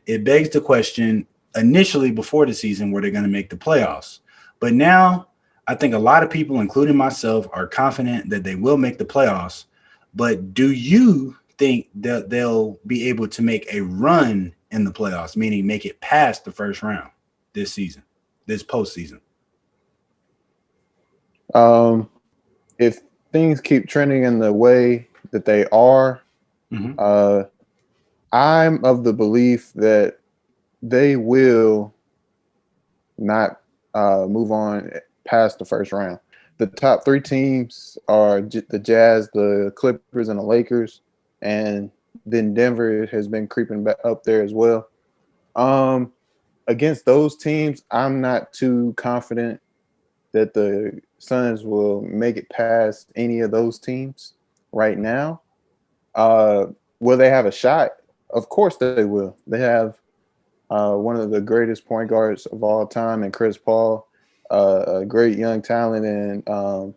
it begs the question initially before the season were they going to make the playoffs? But now I think a lot of people, including myself, are confident that they will make the playoffs. But do you think that they'll be able to make a run in the playoffs, meaning make it past the first round this season, this postseason? Um, if things keep trending in the way that they are, Mm-hmm. uh, I'm of the belief that they will not move on past the first round. The top three teams are the Jazz, the Clippers, and the Lakers, and then Denver has been creeping back up there as well. Um, Against those teams, I'm not too confident that the Suns will make it past any of those teams right now. Uh, will they have a shot? Of course they will. They have one of the greatest point guards of all time, and Chris Paul, a great young talent, and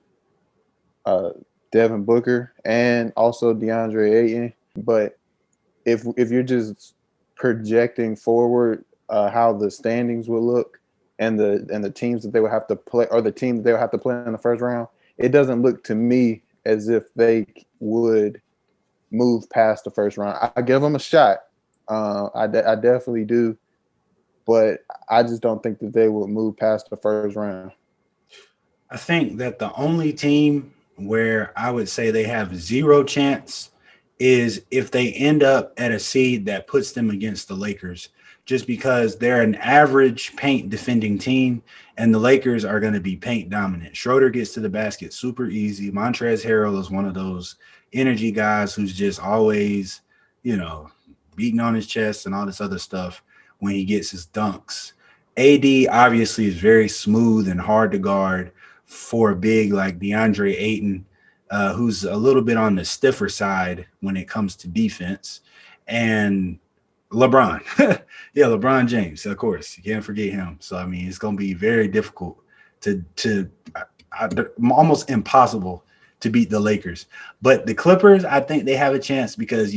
uh, Devin Booker, and also DeAndre Ayton. But if you're just projecting forward how the standings will look and the teams that they would have to play or the team that they would have to play in the first round, it doesn't look to me as if they would move past the first round. I give them a shot. I definitely do, but I just don't think that they will move past the first round. I think that the only team where I would say they have zero chance is if they end up at a seed that puts them against the Lakers, just because they're an average paint defending team and the Lakers are going to be paint dominant. Schroeder gets to the basket super easy. Montrezl Harrell is one of those energy guys who's just always, you know, beating on his chest and all this other stuff when he gets his dunks. AD obviously is very smooth and hard to guard for a big like DeAndre Ayton, who's a little bit on the stiffer side when it comes to defense. And LeBron, yeah, LeBron James, of course, you can't forget him. So I mean, it's going to be very difficult to almost impossible to beat the Lakers. But the Clippers, I think they have a chance because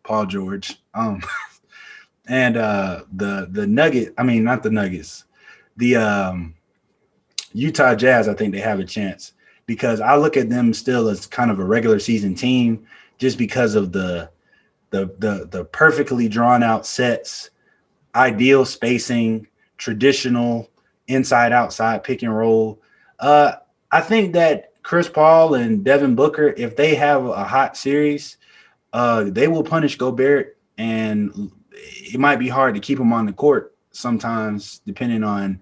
Paul George, and the Nugget. I mean, not the Nuggets, the Utah Jazz, I think they have a chance because I look at them still as kind of a regular season team just because of the perfectly drawn out sets, ideal spacing, traditional inside outside pick and roll. Uh, I think that Chris Paul and Devin Booker, if they have a hot series, they will punish Gobert, and it might be hard to keep him on the court sometimes, depending on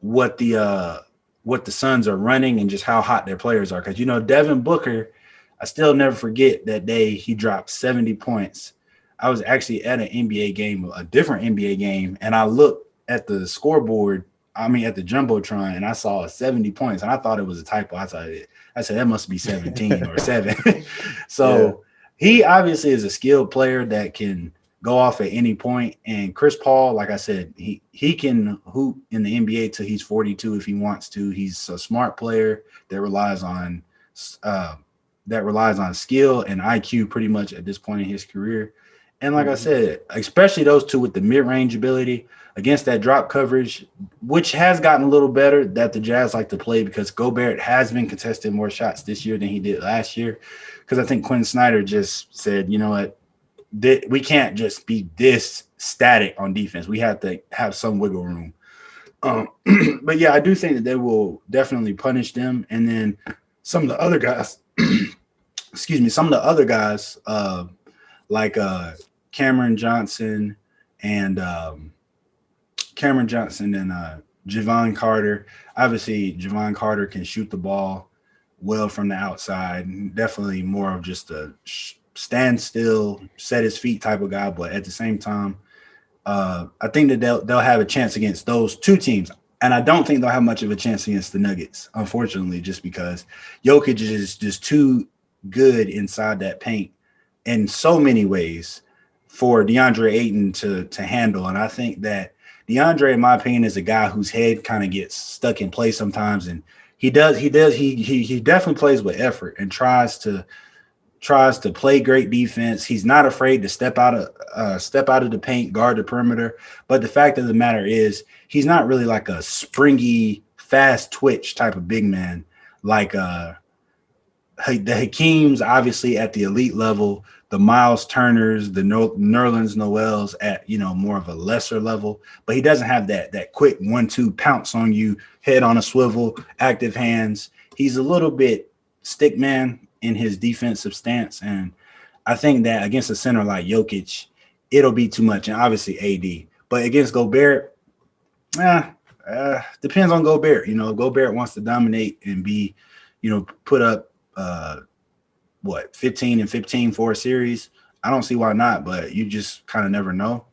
what the Suns are running and just how hot their players are. Because Devin Booker, I still never forget that day he dropped 70 points. I was actually at an NBA game, a different NBA game, and I looked at the scoreboard. I mean, at the jumbotron, and I saw 70 points, and I thought it was a typo. I said that must be 17 or 7. Yeah. So he obviously is a skilled player that can go off at any point. And Chris Paul, like I said, he can hoop in the NBA till he's 42 if he wants to. He's a smart player that uh, relies on skill and IQ pretty much at this point in his career. And like I Mhm. said, especially those two with the mid-range ability against that drop coverage, which has gotten a little better that the Jazz like to play because Gobert has been contesting more shots this year than he did last year. Because I think Quinn Snyder just said, you know what, we can't just be this static on defense. We have to have some wiggle room. Um, but yeah, I do think that they will definitely punish them. And then some of the other guys, excuse me, some of the other guys, like Cameron Johnson and Javon Carter. Obviously, Javon Carter can shoot the ball well from the outside. Definitely more of just a stand still, set his feet type of guy. But at the same time, I think that they'll have a chance against those two teams. And I don't think they'll have much of a chance against the Nuggets, unfortunately, just because Jokic is just too good inside that paint in so many ways for DeAndre Ayton to handle. And I think that DeAndre, in my opinion, is a guy whose head kind of gets stuck in place sometimes. And he definitely plays with effort and tries to tries to play great defense. He's not afraid to step out of the paint, guard the perimeter. But the fact of the matter is, he's not really like a springy, fast twitch type of big man. Like the Hakeem's obviously at the elite level, the Miles Turners, the Nerlens Noels at more of a lesser level, but he doesn't have that quick 1-2 pounce on you, head on a swivel, active hands. He's a little bit stick man in his defensive stance, and I think that against a center like Jokic, it'll be too much, and obviously AD. But against Gobert, depends on Gobert. Gobert wants to dominate and be, put up 15 and 15 for a series. I don't see why not, but you just kind of never know.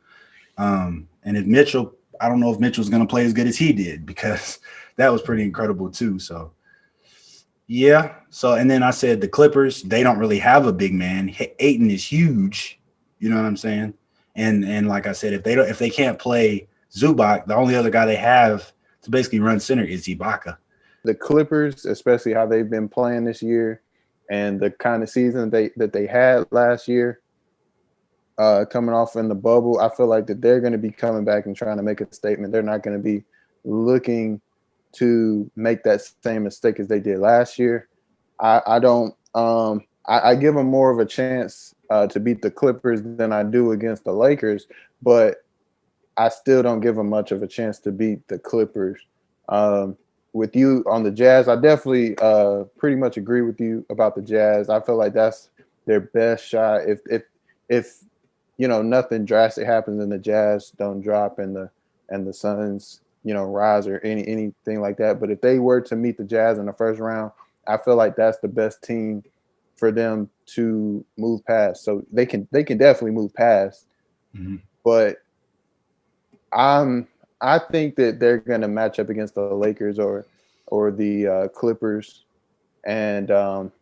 And if Mitchell, I don't know if Mitchell's going to play as good as he did, because that was pretty incredible too. So yeah. So, and then I said the Clippers, they don't really have a big man. Ayton is huge. You know what I'm saying? And like I said, if they can't play Zubac, the only other guy they have to basically run center is Ibaka. The Clippers, especially how they've been playing this year and the kind of season that they had last year, coming off in the bubble, I feel like that they're going to be coming back and trying to make a statement. They're not going to be looking to make that same mistake as they did last year. I don't. I give them more of a chance to beat the Clippers than I do against the Lakers, but I still don't give them much of a chance to beat the Clippers. With you on the Jazz, I definitely pretty much agree with you about the Jazz. I feel like that's their best shot. If nothing drastic happens and the Jazz don't drop and the Suns rise or anything like that. But if they were to meet the Jazz in the first round, I feel like that's the best team for them to move past. So they can definitely move past. Mm-hmm. But I think that they're going to match up against the Lakers or the Clippers, and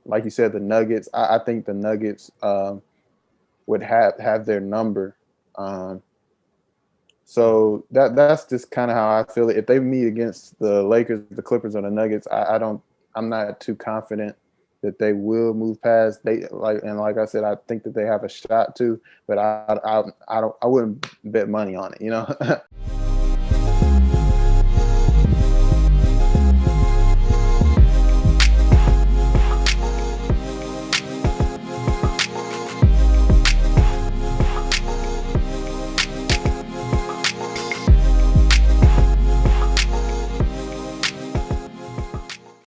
like you said, the Nuggets. I think the Nuggets would have their number. So that's just kind of how I feel it. If they meet against the Lakers, the Clippers, or the Nuggets, I'm not too confident that they will move past. Like I said, I think that they have a shot to, but I wouldn't bet money on it.